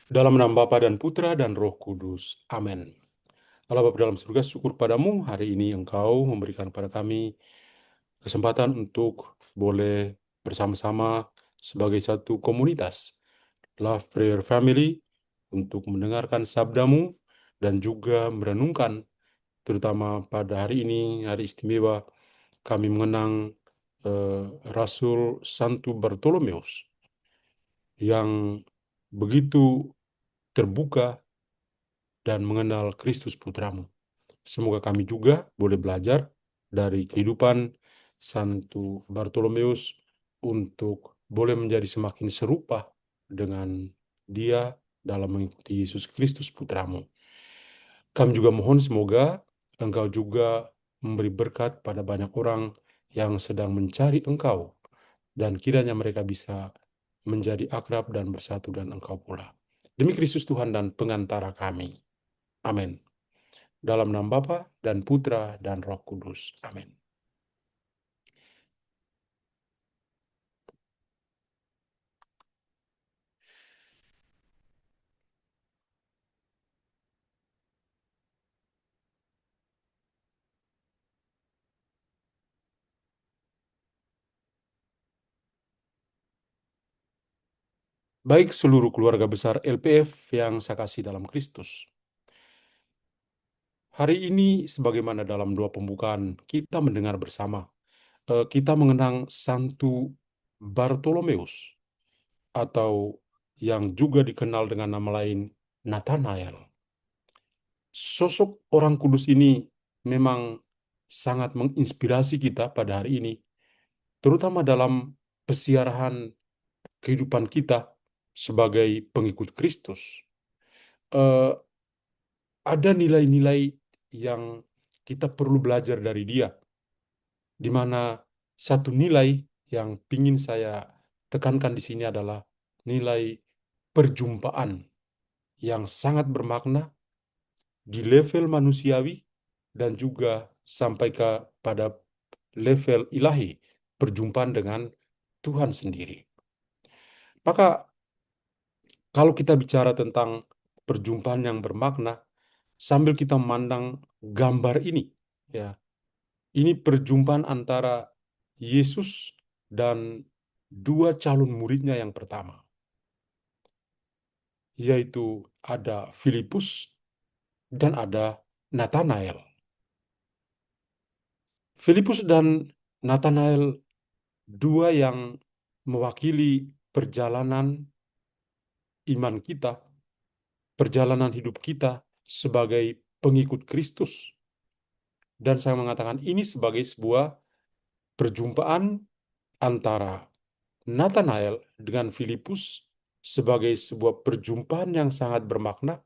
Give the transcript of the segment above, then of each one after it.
Dalam nama Bapa dan Putra dan Roh Kudus. Amin. Allah Bapa dalam surga, syukur padamu hari ini Engkau memberikan pada kami kesempatan untuk boleh bersama-sama sebagai satu komunitas Love Prayer Family untuk mendengarkan sabdamu dan juga merenungkan terutama pada hari ini, hari istimewa, kami mengenang Rasul Santo Bartolomeus yang begitu terbuka dan mengenal Kristus Putramu. Semoga kami juga boleh belajar dari kehidupan Santo Bartolomeus untuk boleh menjadi semakin serupa dengan dia dalam mengikuti Yesus Kristus Putramu. Kami juga mohon semoga Engkau juga memberi berkat pada banyak orang yang sedang mencari Engkau, dan kiranya mereka bisa menjadi akrab dan bersatu dengan Engkau pula. Demi Kristus Tuhan dan pengantara kami. Amin. Dalam nama Bapa dan Putra dan Roh Kudus. Amin. Baik seluruh keluarga besar LPF yang saya kasih dalam Kristus. Hari ini sebagaimana dalam doa pembukaan kita mendengar bersama, kita mengenang Santo Bartolomeus atau yang juga dikenal dengan nama lain Nathanael. Sosok orang kudus ini memang sangat menginspirasi kita pada hari ini, terutama dalam pesiarahan kehidupan kita sebagai pengikut Kristus. Eh, ada nilai-nilai yang kita perlu belajar dari dia, di mana satu nilai yang ingin saya tekankan di sini adalah nilai perjumpaan yang sangat bermakna di level manusiawi dan juga sampai pada level ilahi, perjumpaan dengan Tuhan sendiri. Maka kalau kita bicara tentang perjumpaan yang bermakna, sambil kita memandang gambar ini, ya, ini perjumpaan antara Yesus dan dua calon muridnya yang pertama, yaitu ada Filipus dan ada Nathanael. Filipus dan Nathanael, dua yang mewakili perjalanan iman kita, perjalanan hidup kita sebagai pengikut Kristus. Dan saya mengatakan ini sebagai sebuah perjumpaan antara Nathanael dengan Filipus sebagai sebuah perjumpaan yang sangat bermakna,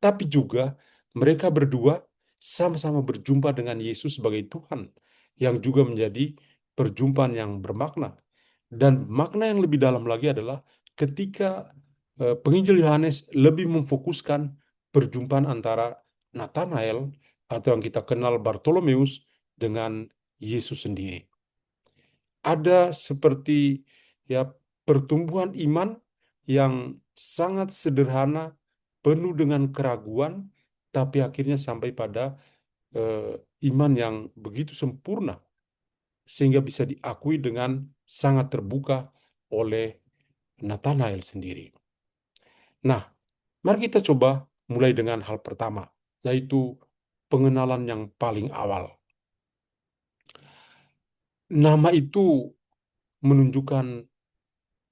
tapi juga mereka berdua sama-sama berjumpa dengan Yesus sebagai Tuhan, yang juga menjadi perjumpaan yang bermakna. Dan makna yang lebih dalam lagi adalah ketika penginjil Yohanes lebih memfokuskan perjumpaan antara Nathanael atau yang kita kenal Bartolomeus dengan Yesus sendiri. Ada seperti ya pertumbuhan iman yang sangat sederhana, penuh dengan keraguan, tapi akhirnya sampai pada iman yang begitu sempurna sehingga bisa diakui dengan sangat terbuka oleh Nathanael sendiri. Nah, mari kita coba mulai dengan hal pertama, yaitu pengenalan yang paling awal. Nama itu menunjukkan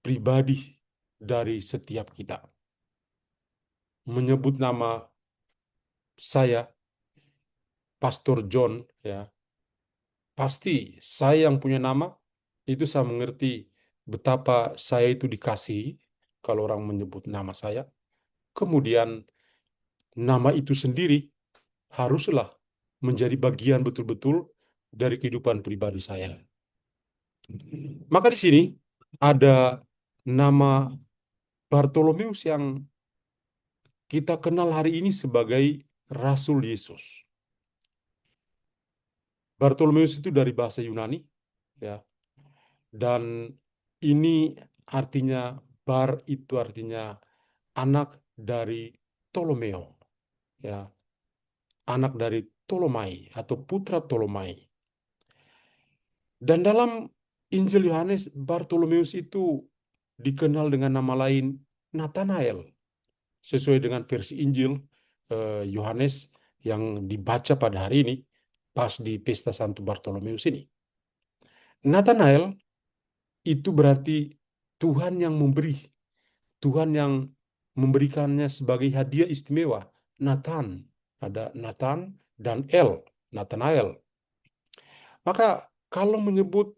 pribadi dari setiap kita. Menyebut nama saya, Pastor John, ya, pasti saya yang punya nama, itu saya mengerti betapa saya itu dikasihi kalau orang menyebut nama saya. Kemudian nama itu sendiri haruslah menjadi bagian betul-betul dari kehidupan pribadi saya. Maka di sini ada nama Bartolomeus yang kita kenal hari ini sebagai Rasul Yesus. Bartolomeus itu dari bahasa Yunani, ya, dan ini artinya bar itu artinya anak, dari Ptolomeo, ya, anak dari Ptolomai atau putra Ptolomai. Dan dalam Injil Yohanes, Bartolomeus itu dikenal dengan nama lain Nathanael, sesuai dengan versi Injil Yohanes yang dibaca pada hari ini, pas di Pesta Santo Bartolomeus ini. Nathanael itu berarti Tuhan yang memberi, Tuhan yang memberikannya sebagai hadiah istimewa. Nathan, ada Nathan dan Nathanael. Maka kalau menyebut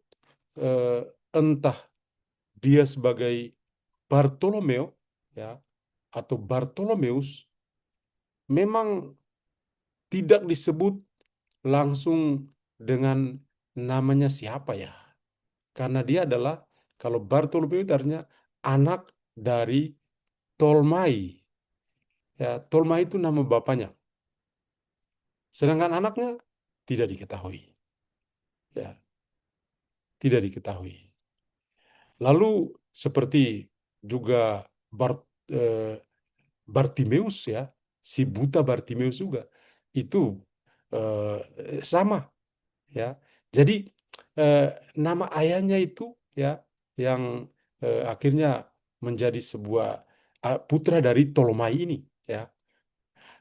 eh, entah dia sebagai Bartolomeo, ya, atau Bartolomeus, memang tidak disebut langsung dengan namanya siapa ya. Karena dia adalah, kalau Bartolomeo itu artinya anak dari Tolmai. Ya, Tolmai itu nama bapaknya. Sedangkan anaknya tidak diketahui. Ya, tidak diketahui. Lalu seperti juga Bart, eh, Bartimeus, ya, si buta Bartimeus juga itu sama, ya. Jadi eh, nama ayahnya itu, ya, yang akhirnya menjadi sebuah putra dari Ptolomai ini, ya.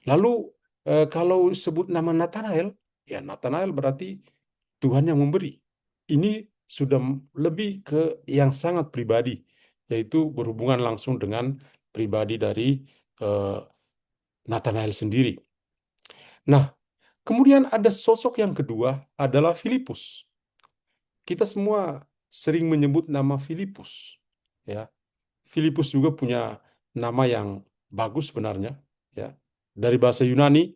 Lalu kalau sebut nama Nathanael, ya Nathanael berarti Tuhan yang memberi. Ini sudah lebih ke yang sangat pribadi, yaitu berhubungan langsung dengan pribadi dari eh, Nathanael sendiri. Nah, kemudian ada sosok yang kedua adalah Filipus. Kita semua sering menyebut nama Filipus, ya. Filipus juga punya nama yang bagus sebenarnya, ya. Dari bahasa Yunani,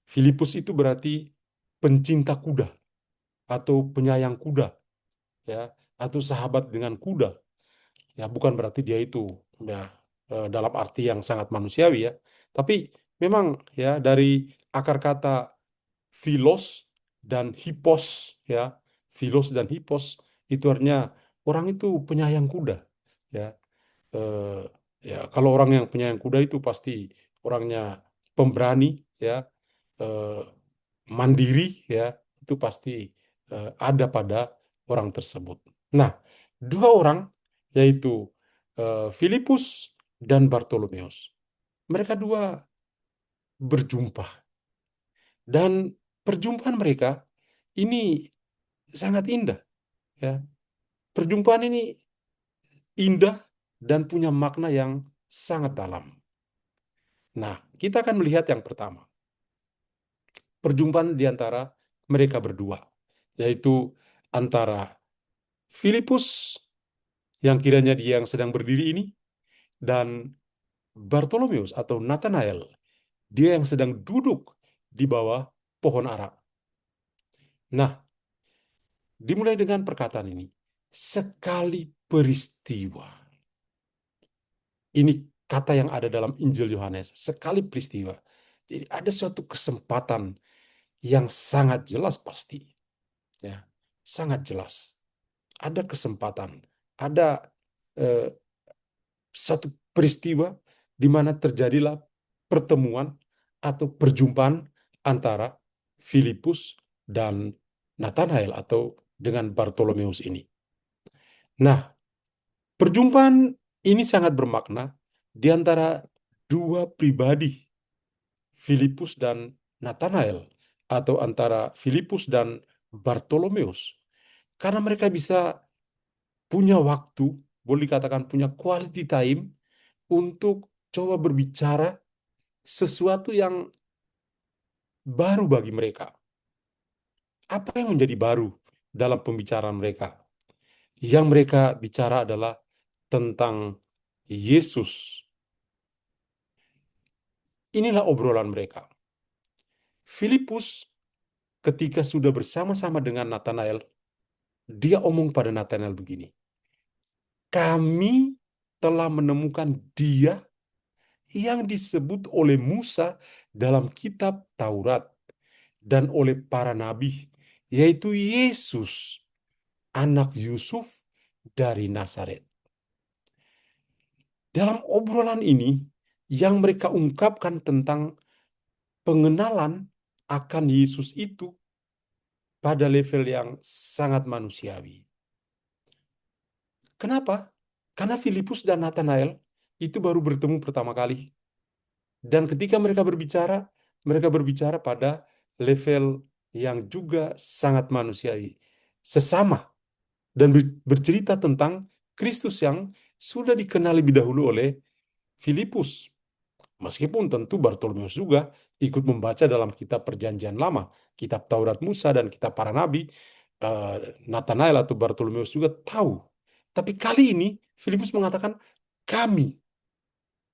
Filipus itu berarti pencinta kuda atau penyayang kuda, ya, atau sahabat dengan kuda. Ya, bukan berarti dia itu, ya, dalam arti yang sangat manusiawi, ya. Tapi memang, ya, dari akar kata philos dan hippos, ya, philos dan hippos itu artinya orang itu penyayang kuda, ya. Eh, ya, kalau orang yang penyayang kuda itu pasti orangnya pemberani, ya, eh, mandiri, ya, itu pasti ada pada orang tersebut. Nah, dua orang, yaitu Filipus dan Bartolomeus, mereka dua berjumpa, dan perjumpaan mereka ini sangat indah, ya. Perjumpaan ini indah dan punya makna yang sangat dalam. Nah, kita akan melihat yang pertama, perjumpaan di antara mereka berdua, yaitu antara Filipus yang kiranya dia yang sedang berdiri ini, dan Bartolomeus atau Nathanael, dia yang sedang duduk di bawah pohon ara. Nah, dimulai dengan perkataan ini, sekali peristiwa. Ini kata yang ada dalam Injil Yohanes, sekali peristiwa. Jadi ada suatu kesempatan yang sangat jelas pasti, ya, sangat jelas. Ada kesempatan, ada eh, satu peristiwa di mana terjadilah pertemuan atau perjumpaan antara Filipus dan Nathanael atau dengan Bartolomeus ini. Nah, perjumpaan ini sangat bermakna di antara dua pribadi, Filipus dan Nathanael, atau antara Filipus dan Bartolomeus, karena mereka bisa punya waktu, boleh dikatakan punya quality time untuk coba berbicara sesuatu yang baru bagi mereka. Apa yang menjadi baru dalam pembicaraan mereka? Yang mereka bicara adalah tentang Yesus. Inilah obrolan mereka. Filipus ketika sudah bersama-sama dengan Nathanael, dia omong pada Nathanael begini, kami telah menemukan dia yang disebut oleh Musa dalam kitab Taurat dan oleh para nabi, yaitu Yesus, anak Yusuf dari Nazaret. Dalam obrolan ini, yang mereka ungkapkan tentang pengenalan akan Yesus itu pada level yang sangat manusiawi. Kenapa? Karena Filipus dan Nathanael itu baru bertemu pertama kali. Dan ketika mereka berbicara pada level yang juga sangat manusiawi. Sesama. Dan bercerita tentang Kristus yang sudah dikenal lebih dahulu oleh Filipus. Meskipun tentu Bartolomeus juga ikut membaca dalam kitab Perjanjian Lama, kitab Taurat Musa dan kitab para nabi, eh, Nathanael atau Bartolomeus juga tahu. Tapi kali ini Filipus mengatakan kami,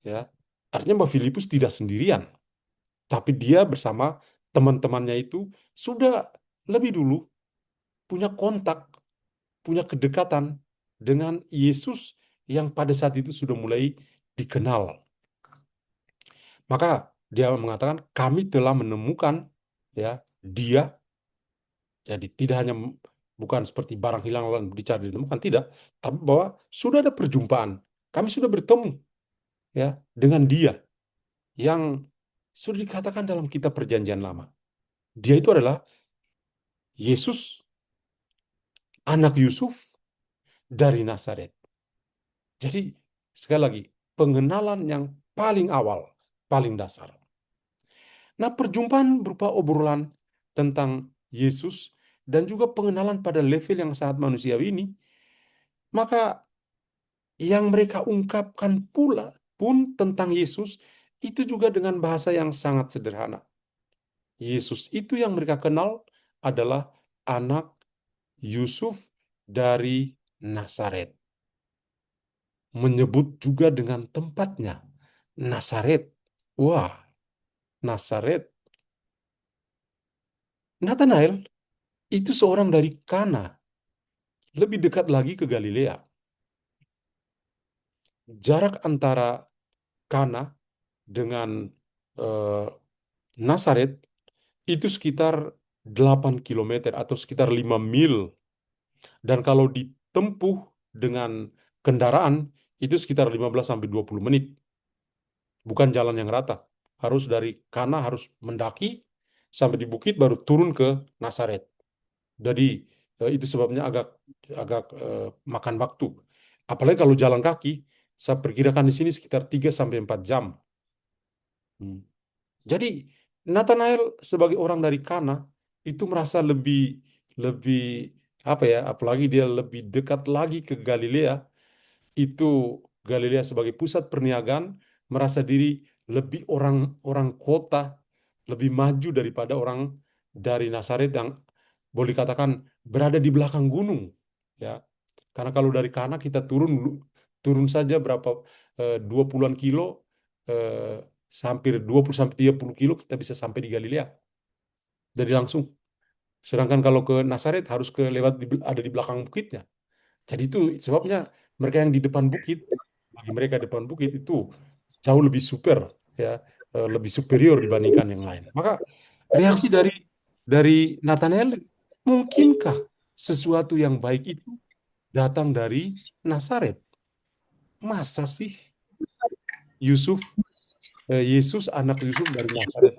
ya, artinya bahwa Filipus tidak sendirian, tapi dia bersama teman-temannya itu sudah lebih dulu punya kontak, punya kedekatan dengan Yesus yang pada saat itu sudah mulai dikenal. Maka dia mengatakan kami telah menemukan, ya, dia. Jadi tidak hanya bukan seperti barang hilang lalu dicari ditemukan, tidak, tapi bahwa sudah ada perjumpaan. Kami sudah bertemu, ya, dengan dia yang sudah dikatakan dalam kitab Perjanjian Lama. Dia itu adalah Yesus, anak Yusuf dari Nazaret. Jadi sekali lagi, pengenalan yang paling awal, paling dasar. Nah, perjumpaan berupa obrolan tentang Yesus dan juga pengenalan pada level yang sangat manusiawi ini, maka yang mereka ungkapkan pula pun tentang Yesus itu juga dengan bahasa yang sangat sederhana. Yesus itu yang mereka kenal adalah anak Yusuf dari Nazaret. Menyebut juga dengan tempatnya, Nazaret. Wah, Nazaret. Nathanael itu seorang dari Kana, lebih dekat lagi ke Galilea. Jarak antara Kana dengan eh, Nazaret itu sekitar 8 kilometer atau sekitar 5 mil. Dan kalau ditempuh dengan kendaraan itu sekitar 15 sampai 20 menit. Bukan jalan yang rata. Harus dari Kana harus mendaki sampai di bukit baru turun ke Nazaret. Jadi itu sebabnya agak agak makan waktu. Apalagi kalau jalan kaki, saya perkirakan di sini sekitar 3 sampai 4 jam. Hmm. Jadi Nathanael sebagai orang dari Kana itu merasa lebih lebih apa ya, apalagi dia lebih dekat lagi ke Galilea, itu Galilea sebagai pusat perniagaan, merasa diri lebih orang orang kota, lebih maju daripada orang dari Nazaret yang boleh katakan berada di belakang gunung, ya. Karena kalau dari Kana kita turun turun saja berapa 20-an kilo, hampir 20 sampai 30 kilo kita bisa sampai di Galilea. Jadi langsung. Sedangkan kalau ke Nazaret harus ke lewat ada di belakang bukitnya. Jadi itu sebabnya mereka yang di depan bukit, bagi mereka depan bukit itu jauh lebih super, ya, lebih superior dibandingkan yang lain. Maka reaksi dari Nathanael, mungkinkah sesuatu yang baik itu datang dari Nazaret? Masa sih Yusuf, Yesus anak Yusuf dari Nazaret?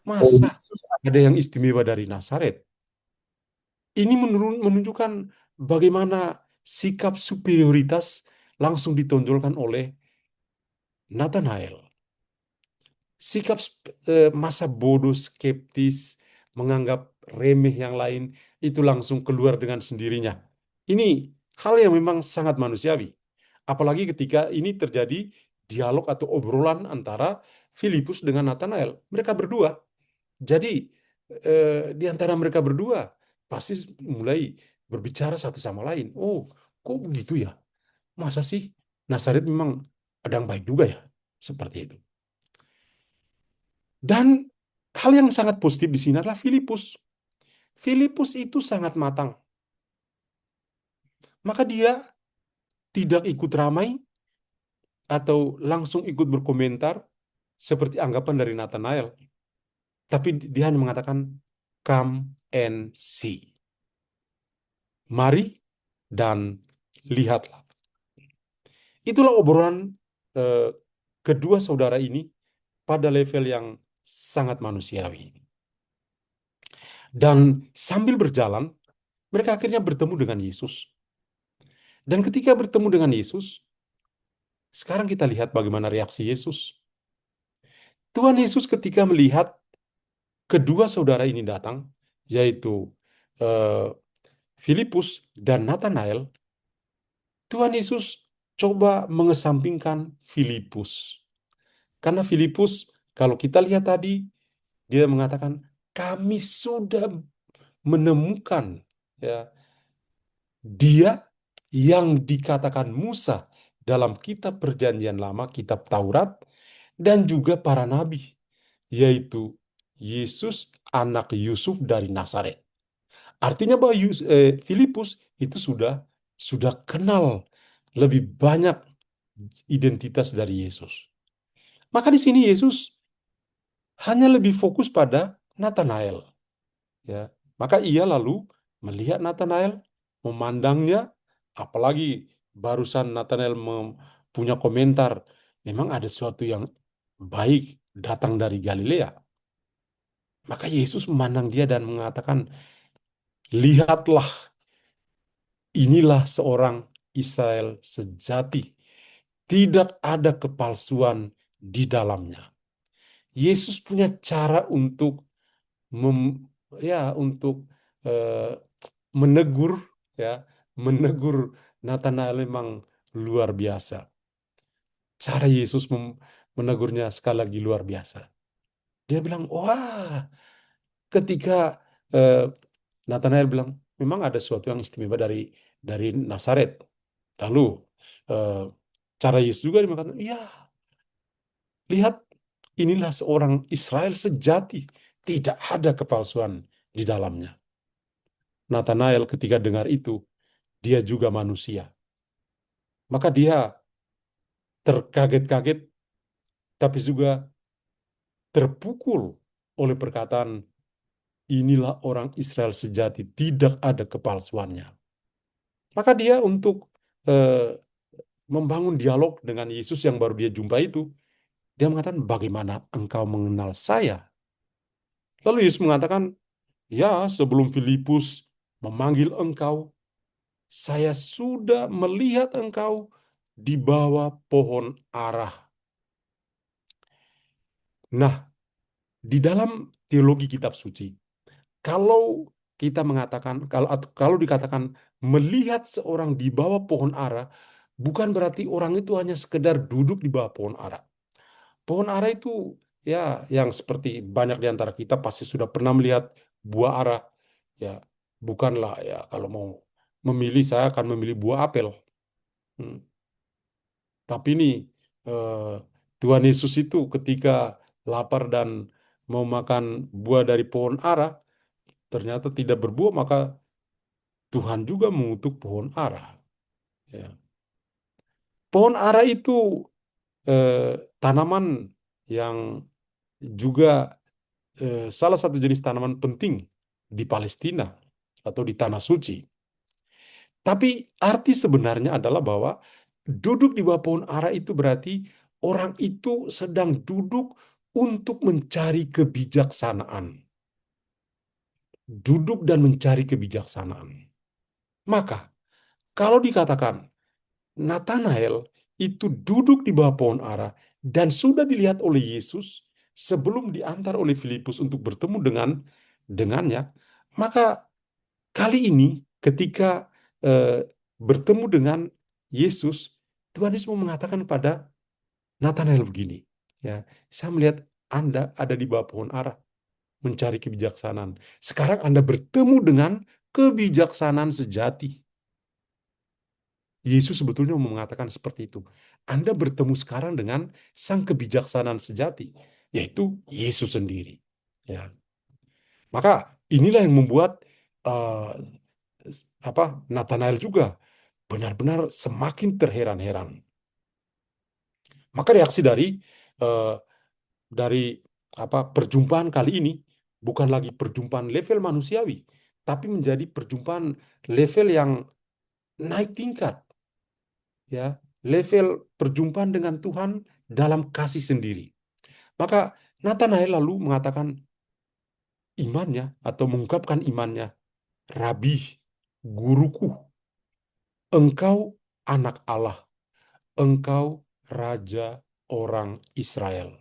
Masa ada yang istimewa dari Nazaret? Ini menunjukkan bagaimana sikap superioritas langsung ditonjolkan oleh Nathanael. Sikap masa bodoh, skeptis, menganggap remeh yang lain itu langsung keluar dengan sendirinya. Ini hal yang memang sangat manusiawi. Apalagi ketika ini terjadi dialog atau obrolan antara Filipus dengan Nathanael. Mereka berdua. Jadi di antara mereka berdua pasti mulai berbicara satu sama lain. Oh, kok begitu ya? Masa sih Nazaret memang ada yang baik juga ya? Seperti itu. Dan hal yang sangat positif di sini adalah Filipus. Filipus itu sangat matang. Maka dia tidak ikut ramai atau langsung ikut berkomentar seperti anggapan dari Nathanael. Tapi dia hanya mengatakan, come and see. Mari dan lihatlah. Itulah obrolan eh, kedua saudara ini pada level yang sangat manusiawi. Dan sambil berjalan, mereka akhirnya bertemu dengan Yesus. Dan ketika bertemu dengan Yesus, sekarang kita lihat bagaimana reaksi Yesus. Tuhan Yesus ketika melihat kedua saudara ini datang, yaitu eh, Filipus dan Nathanael, Tuhan Yesus coba mengesampingkan Filipus. Karena Filipus, kalau kita lihat tadi, dia mengatakan, kami sudah menemukan ya dia yang dikatakan Musa dalam kitab Perjanjian Lama, kitab Taurat, dan juga para nabi, yaitu Yesus anak Yusuf dari Nazaret. Artinya bahwa Filipus itu sudah kenal lebih banyak identitas dari Yesus. Maka di sini Yesus hanya lebih fokus pada Nathanael. Ya, maka ia lalu melihat Nathanael, memandangnya, apalagi barusan Nathanael punya komentar, memang ada sesuatu yang baik datang dari Galilea. Maka Yesus memandang dia dan mengatakan, lihatlah, inilah seorang Israel sejati. Tidak ada kepalsuan di dalamnya. Yesus punya cara untuk mem- untuk eh, menegur ya, menegur Nathanael memang luar biasa. Cara Yesus menegurnya sekali lagi luar biasa. Dia bilang, wah, ketika eh, Nathanael bilang, memang ada sesuatu yang istimewa dari Nazaret. Lalu eh, cara Yesus juga dia mengatakan, ya, lihat, inilah seorang Israel sejati, tidak ada kepalsuan di dalamnya. Nathanael ketika dengar itu, dia juga manusia. Maka dia terkaget-kaget, tapi juga terpukul oleh perkataan, inilah orang Israel sejati, tidak ada kepalsuannya. Maka dia untuk eh, membangun dialog dengan Yesus yang baru dia jumpa itu, dia mengatakan, bagaimana engkau mengenal saya? Lalu Yesus mengatakan, ya, sebelum Filipus memanggil engkau, saya sudah melihat engkau di bawah pohon ara. Nah, di dalam teologi kitab suci, kalau kita mengatakan, kalau dikatakan melihat seorang di bawah pohon ara, bukan berarti orang itu hanya sekedar duduk di bawah pohon ara. Pohon ara itu ya yang seperti banyak di antara kita pasti sudah pernah melihat buah ara. Ya, bukanlah ya kalau mau memilih saya akan memilih buah apel. Hmm. Tapi ini eh, Tuhan Yesus itu ketika lapar dan mau makan buah dari pohon ara, ternyata tidak berbuah, maka Tuhan juga mengutuk pohon ara. Ya. Pohon ara itu eh, tanaman yang juga salah satu jenis tanaman penting di Palestina atau di Tanah Suci. Tapi arti sebenarnya adalah bahwa duduk di bawah pohon ara itu berarti orang itu sedang duduk untuk mencari kebijaksanaan. Duduk dan mencari kebijaksanaan. Maka kalau dikatakan Nathanael itu duduk di bawah pohon ara dan sudah dilihat oleh Yesus sebelum diantar oleh Filipus untuk bertemu dengannya, maka kali ini ketika eh, bertemu dengan Yesus, Tuhan Yesus mau mengatakan pada Nathanael begini, ya, saya melihat Anda ada di bawah pohon ara mencari kebijaksanaan. Sekarang Anda bertemu dengan kebijaksanaan sejati. Yesus sebetulnya mau mengatakan seperti itu. Anda bertemu sekarang dengan sang kebijaksanaan sejati, yaitu Yesus sendiri. Ya, maka inilah yang membuat uh, Nathanael juga benar-benar semakin terheran-heran. Maka reaksi uh, dari perjumpaan kali ini bukan lagi perjumpaan level manusiawi, tapi menjadi perjumpaan level yang naik tingkat, ya, level perjumpaan dengan Tuhan dalam kasih sendiri. Maka Nathanael lalu mengatakan imannya atau mengungkapkan imannya, Rabi, guruku, engkau anak Allah, engkau raja orang Israel.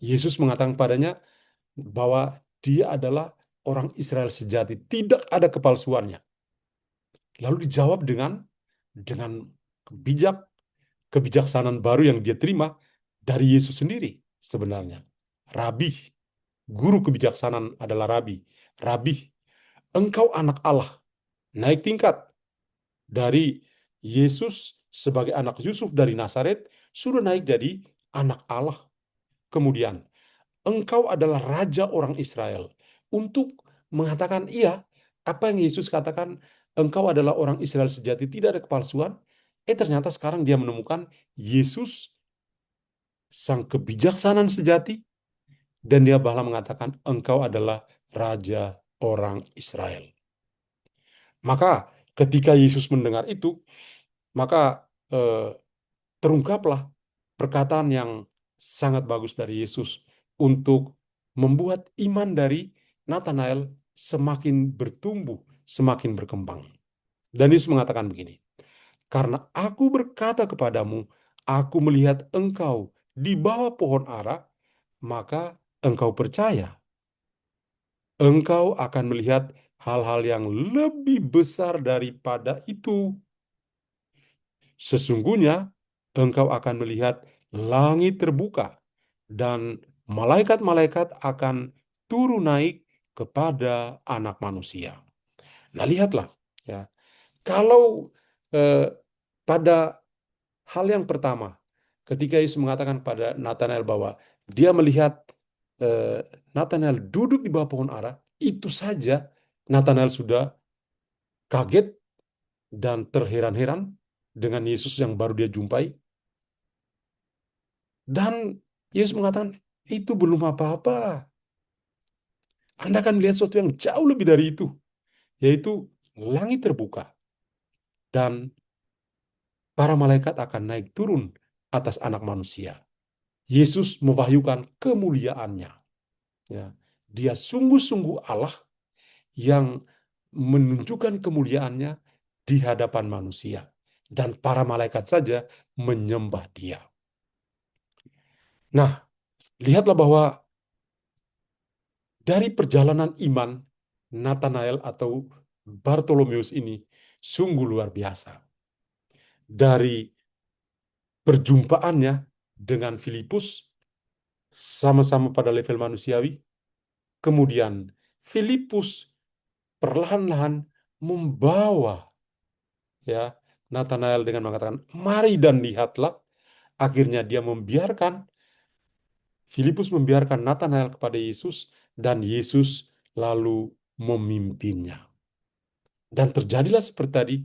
Yesus mengatakan padanya bahwa dia adalah orang Israel sejati, tidak ada kepalsuannya. Lalu dijawab dengan bijak, kebijaksanaan baru yang dia terima dari Yesus sendiri sebenarnya. Rabi, guru kebijaksanaan adalah Rabi. Rabi, engkau anak Allah. Naik tingkat dari Yesus sebagai anak Yusuf dari Nazaret, sudah naik jadi anak Allah. Kemudian, engkau adalah raja orang Israel. Untuk mengatakan iya, apa yang Yesus katakan, engkau adalah orang Israel sejati, tidak ada kepalsuan. Ternyata sekarang dia menemukan Yesus sang kebijaksanaan sejati, dan dia bahkan mengatakan engkau adalah raja orang Israel. Maka ketika Yesus mendengar itu, maka terungkaplah perkataan yang sangat bagus dari Yesus untuk membuat iman dari Nathanael semakin bertumbuh, semakin berkembang. Dan Yesus mengatakan begini, karena aku berkata kepadamu, aku melihat engkau di bawah pohon ara, maka engkau percaya. Engkau akan melihat hal-hal yang lebih besar daripada itu. Sesungguhnya engkau akan melihat langit terbuka dan malaikat-malaikat akan turun naik kepada anak manusia. Nah, lihatlah ya. Kalau eh, pada hal yang pertama, ketika Yesus mengatakan pada Nathanael bahwa dia melihat eh, Nathanael duduk di bawah pohon ara, itu saja Nathanael sudah kaget dan terheran-heran dengan Yesus yang baru dia jumpai. Dan Yesus mengatakan, itu belum apa-apa. Anda akan melihat sesuatu yang jauh lebih dari itu, yaitu langit terbuka dan para malaikat akan naik turun atas anak manusia. Yesus mewahyukan kemuliaannya. Ya. Dia sungguh-sungguh Allah yang menunjukkan kemuliaannya di hadapan manusia. Dan para malaikat saja menyembah dia. Nah, lihatlah bahwa dari perjalanan iman Nathanael atau Bartolomeus ini sungguh luar biasa. Dari perjumpaannya dengan Filipus, sama-sama pada level manusiawi, kemudian Filipus perlahan-lahan membawa ya Nathanael dengan mengatakan, mari dan lihatlah. Akhirnya dia membiarkan, Filipus membiarkan Nathanael kepada Yesus, dan Yesus lalu memimpinnya. Dan terjadilah seperti tadi,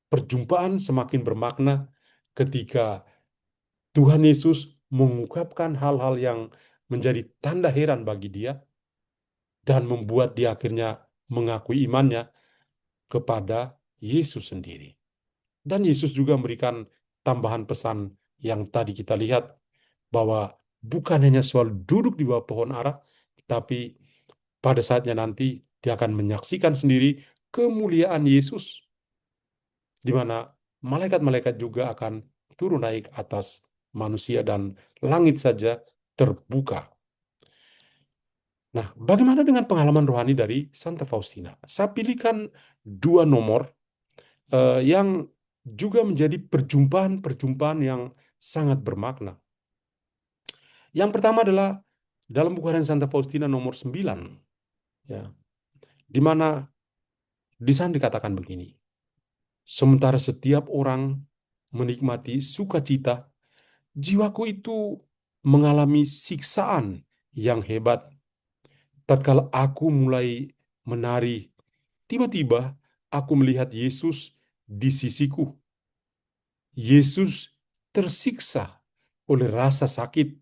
perjumpaan semakin bermakna ketika Tuhan Yesus mengungkapkan hal-hal yang menjadi tanda heran bagi dia dan membuat dia akhirnya mengakui imannya kepada Yesus sendiri. Dan Yesus juga memberikan tambahan pesan yang tadi kita lihat, bahwa bukan hanya soal duduk di bawah pohon ara, tapi pada saatnya nanti dia akan menyaksikan sendiri kemuliaan Yesus, di mana malaikat-malaikat juga akan turun naik atas manusia dan langit saja terbuka. Nah, bagaimana dengan pengalaman rohani dari Santa Faustina? Saya pilihkan dua nomor yang juga menjadi perjumpaan-perjumpaan yang sangat bermakna. Yang pertama adalah dalam buku harian Santa Faustina nomor 9, ya, di mana di sana dikatakan begini, sementara setiap orang menikmati sukacita, jiwaku itu mengalami siksaan yang hebat. Tatkala aku mulai menari, tiba-tiba aku melihat Yesus di sisiku. Yesus tersiksa oleh rasa sakit,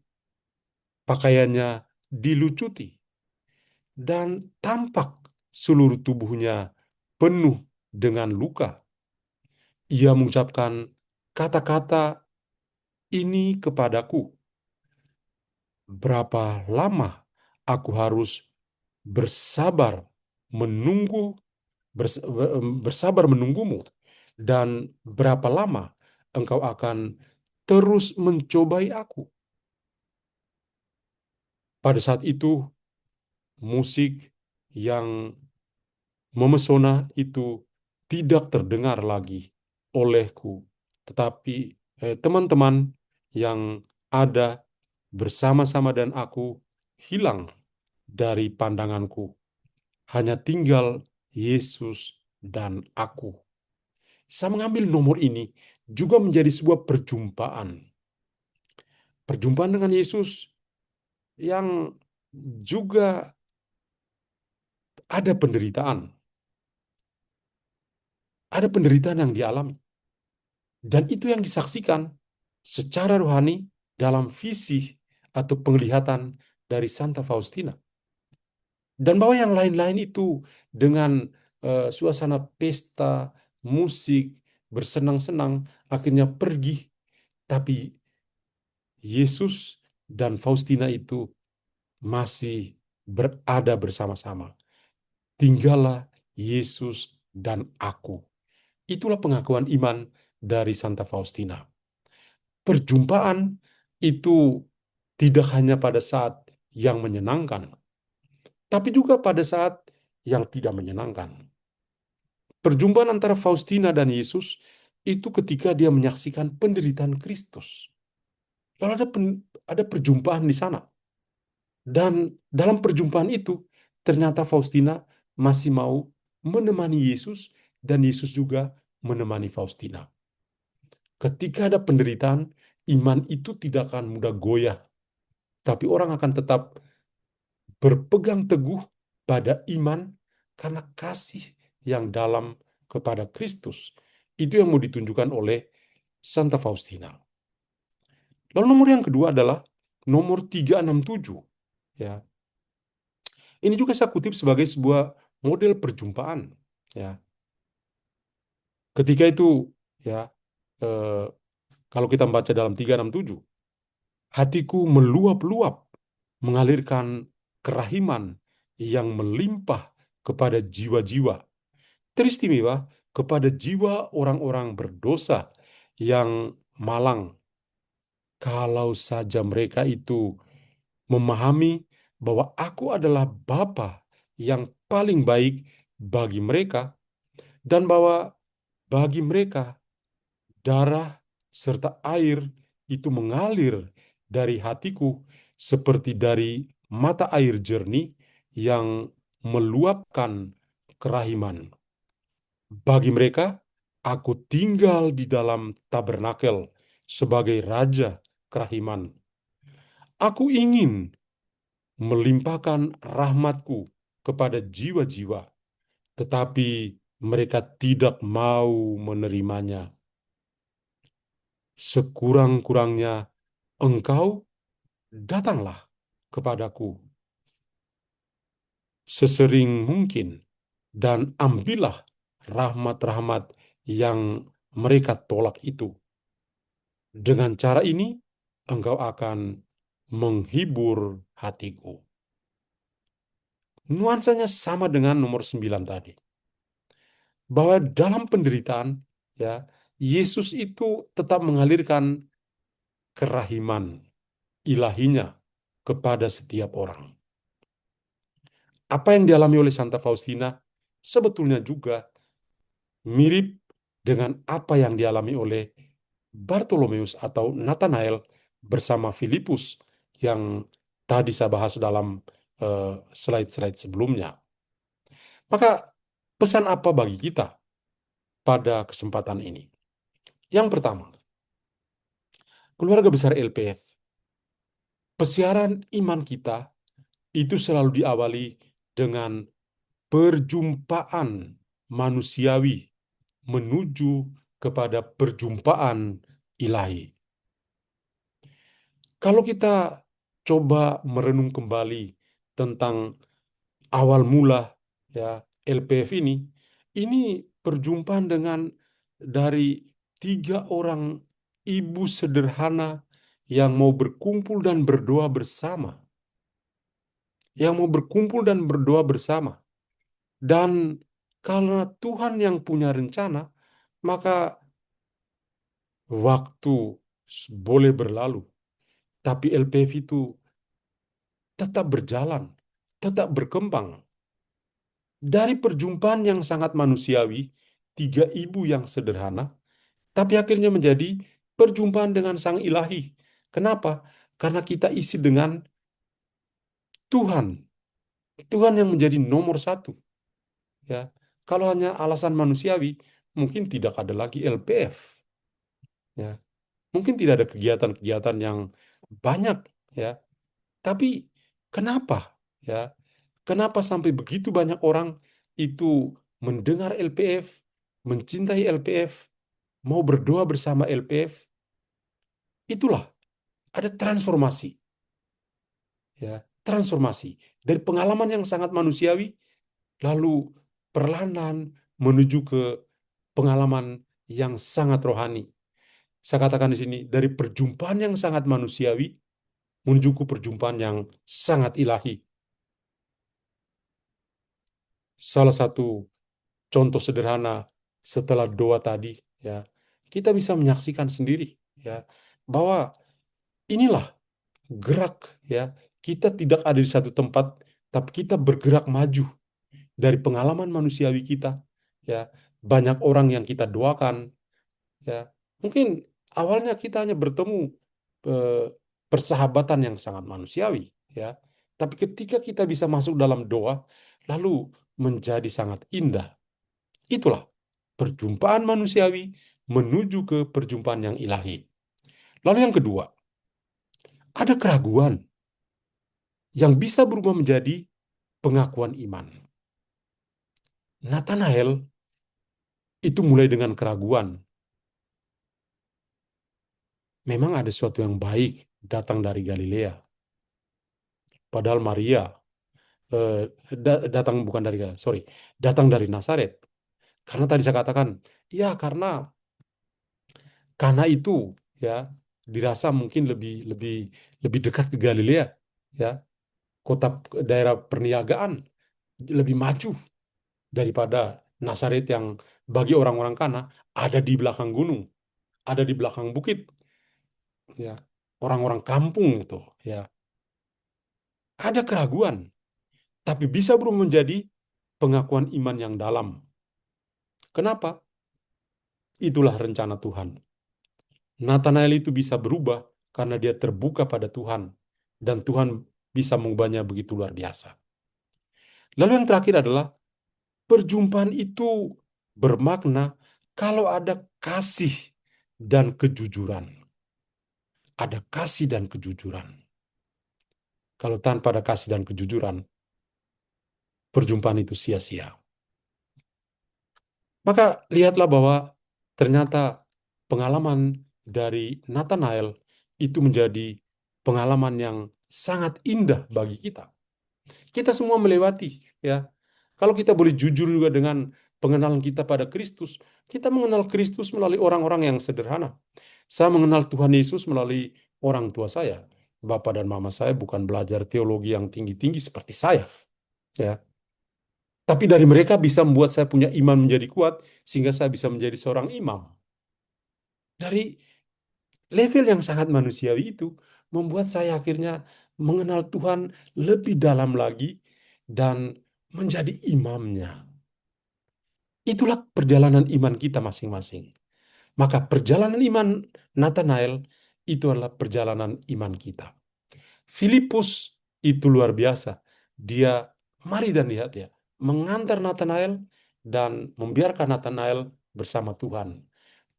pakaiannya dilucuti, dan tampak seluruh tubuhnya penuh dengan luka. Ia mengucapkan kata-kata ini kepadaku. Berapa lama aku harus bersabar menunggu bersabar menunggumu, dan berapa lama engkau akan terus mencobai aku? Pada saat itu, musik yang memesona itu tidak terdengar lagi olehku, tetapi teman-teman yang ada bersama-sama dan aku hilang dari pandanganku. Hanya tinggal Yesus dan aku. Saya mengambil nomor ini juga menjadi sebuah perjumpaan. Perjumpaan dengan Yesus yang juga ada penderitaan. Ada penderitaan yang dialami. Dan itu yang disaksikan secara rohani dalam visi atau penglihatan dari Santa Faustina. Dan bahwa yang lain-lain itu dengan suasana pesta, musik, bersenang-senang, akhirnya pergi. Tapi Yesus dan Faustina itu masih berada bersama-sama. Tinggallah Yesus dan aku. Itulah pengakuan iman dari Santa Faustina. Perjumpaan itu tidak hanya pada saat yang menyenangkan, tapi juga pada saat yang tidak menyenangkan. Perjumpaan antara Faustina dan Yesus itu ketika dia menyaksikan penderitaan Kristus. Lalu ada perjumpaan di sana. Dan dalam perjumpaan itu, ternyata Faustina masih mau menemani Yesus, dan Yesus juga menemani Faustina. Ketika ada penderitaan, iman itu tidak akan mudah goyah, tapi orang akan tetap berpegang teguh pada iman karena kasih yang dalam kepada Kristus. Itu yang mau ditunjukkan oleh Santa Faustina. Lalu nomor yang kedua adalah nomor 367. Ya. Ini juga saya kutip sebagai sebuah model perjumpaan. Ya. Ketika itu, ya, eh, kalau kita membaca dalam 367, hatiku meluap-luap, mengalirkan kerahiman yang melimpah kepada jiwa-jiwa. Teristimewa kepada jiwa orang-orang berdosa yang malang. Kalau saja mereka itu memahami bahwa aku adalah Bapa yang paling baik bagi mereka, dan bahwa bagi mereka darah serta air itu mengalir dari hatiku seperti dari mata air jernih yang meluapkan kerahiman. Bagi mereka, aku tinggal di dalam tabernakel sebagai raja kerahiman. Aku ingin melimpahkan rahmatku kepada jiwa-jiwa, tetapi mereka tidak mau menerimanya. Sekurang-kurangnya engkau datanglah kepadaku sesering mungkin dan ambillah rahmat-rahmat yang mereka tolak itu. Dengan cara ini, engkau akan menghibur hatiku. Nuansanya sama dengan nomor 9 tadi. Bahwa dalam penderitaan, ya, Yesus itu tetap mengalirkan kerahiman ilahinya kepada setiap orang. Apa yang dialami oleh Santa Faustina sebetulnya juga mirip dengan apa yang dialami oleh Bartolomeus atau Nathanael bersama Filipus yang tadi saya bahas dalam slide-slide sebelumnya. Maka pesan apa bagi kita pada kesempatan ini? Yang pertama, keluarga besar LPF, pesiaran iman kita itu selalu diawali dengan perjumpaan manusiawi menuju kepada perjumpaan ilahi. Kalau kita coba merenung kembali tentang awal mula, ya, LPF ini perjumpaan dengan dari 3 orang ibu sederhana yang mau berkumpul dan berdoa bersama, yang mau berkumpul dan berdoa bersama. Dan karena Tuhan yang punya rencana, maka waktu boleh berlalu, tapi LPF itu tetap berjalan, tetap berkembang. Dari perjumpaan yang sangat manusiawi, tiga ibu yang sederhana, tapi akhirnya menjadi perjumpaan dengan Sang Ilahi. Kenapa? Karena kita isi dengan Tuhan. Tuhan yang menjadi nomor satu. Ya, kalau hanya alasan manusiawi, mungkin tidak ada lagi LPF. Ya, mungkin tidak ada kegiatan-kegiatan yang banyak. Ya, tapi kenapa? Ya, kenapa sampai begitu banyak orang itu mendengar LPF, mencintai LPF, mau berdoa bersama LPF? Itulah ada transformasi. Ya, transformasi dari pengalaman yang sangat manusiawi lalu perlahan menuju ke pengalaman yang sangat rohani. Saya katakan di sini dari perjumpaan yang sangat manusiawi menuju ke perjumpaan yang sangat ilahi. Salah satu contoh sederhana setelah doa tadi, ya, kita bisa menyaksikan sendiri, ya, bahwa inilah gerak, ya, kita tidak ada di satu tempat, tapi kita bergerak maju dari pengalaman manusiawi kita, ya, banyak orang yang kita doakan, ya, mungkin awalnya kita hanya bertemu eh, persahabatan yang sangat manusiawi, ya, tapi ketika kita bisa masuk dalam doa lalu menjadi sangat indah. Itulah perjumpaan manusiawi menuju ke perjumpaan yang ilahi. Lalu yang kedua, ada keraguan yang bisa berubah menjadi pengakuan iman. Nathanael itu mulai dengan keraguan. Memang ada sesuatu yang baik datang dari Galilea. Padahal Maria eh, datang bukan dari Galilea, sorry, datang dari Nazaret. Karena tadi saya katakan, ya karena itu, ya, dirasa mungkin lebih lebih lebih dekat ke Galilea, ya, kota daerah perniagaan lebih maju daripada Nazaret yang bagi orang-orang Kana ada di belakang gunung, ada di belakang bukit, ya, orang-orang kampung itu, ya, ada keraguan, tapi bisa berubah menjadi pengakuan iman yang dalam. Kenapa? Itulah rencana Tuhan. Nathanael itu bisa berubah karena dia terbuka pada Tuhan dan Tuhan bisa mengubahnya begitu luar biasa. Lalu yang terakhir adalah perjumpaan itu bermakna kalau ada kasih dan kejujuran. Ada kasih dan kejujuran. Kalau tanpa ada kasih dan kejujuran, perjumpaan itu sia-sia. Maka lihatlah bahwa ternyata pengalaman dari Nathanael itu menjadi pengalaman yang sangat indah bagi kita. Kita semua melewati, ya. Kalau kita boleh jujur juga dengan pengenalan kita pada Kristus, kita mengenal Kristus melalui orang-orang yang sederhana. Saya mengenal Tuhan Yesus melalui orang tua saya. Bapak dan mama saya bukan belajar teologi yang tinggi-tinggi seperti saya, ya. Tapi dari mereka bisa membuat saya punya iman menjadi kuat sehingga saya bisa menjadi seorang imam. Dari level yang sangat manusiawi itu membuat saya akhirnya mengenal Tuhan lebih dalam lagi dan menjadi imamnya. Itulah perjalanan iman kita masing-masing. Maka perjalanan iman Nathanael itu adalah perjalanan iman kita. Filipus itu luar biasa. Dia, mari dan lihat ya, mengantar Nathanael dan membiarkan Nathanael bersama Tuhan.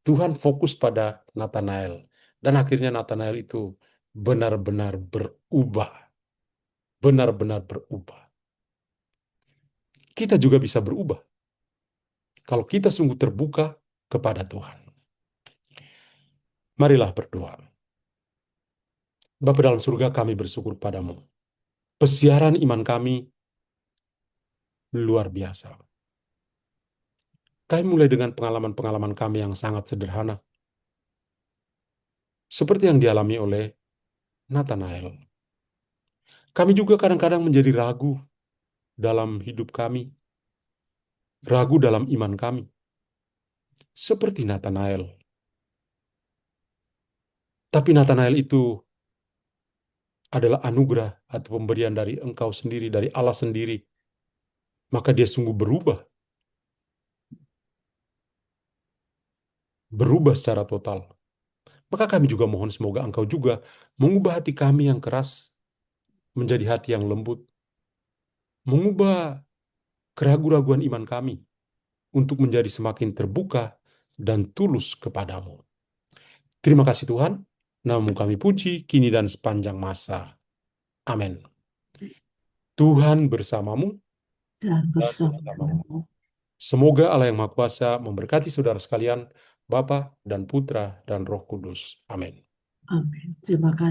Tuhan fokus pada Nathanael. Dan akhirnya Nathanael itu benar-benar berubah. Benar-benar berubah. Kita juga bisa berubah kalau kita sungguh terbuka kepada Tuhan. Marilah berdoa. Bapa dalam surga, kami bersyukur padamu. Pesiaran iman kami luar biasa. Kami mulai dengan pengalaman-pengalaman kami yang sangat sederhana. seperti yang dialami oleh Nathanael. Kami juga kadang-kadang menjadi ragu dalam hidup kami, ragu dalam iman kami, seperti Nathanael. Tapi Nathanael itu adalah anugerah atau pemberian dari Engkau sendiri, dari Allah sendiri. Maka dia sungguh berubah secara total. Maka kami juga mohon semoga Engkau juga mengubah hati kami yang keras menjadi hati yang lembut, mengubah keraguan-raguan iman kami untuk menjadi semakin terbuka dan tulus kepadamu. Terima kasih Tuhan, namamu kami puji, kini dan sepanjang masa. Amin. Tuhan bersamamu Dan dan bersamamu. bersamamu. Semoga Allah yang Maha Kuasa memberkati saudara sekalian, Bapa dan Putra dan Roh Kudus. Amin. Amin. Terima kasih.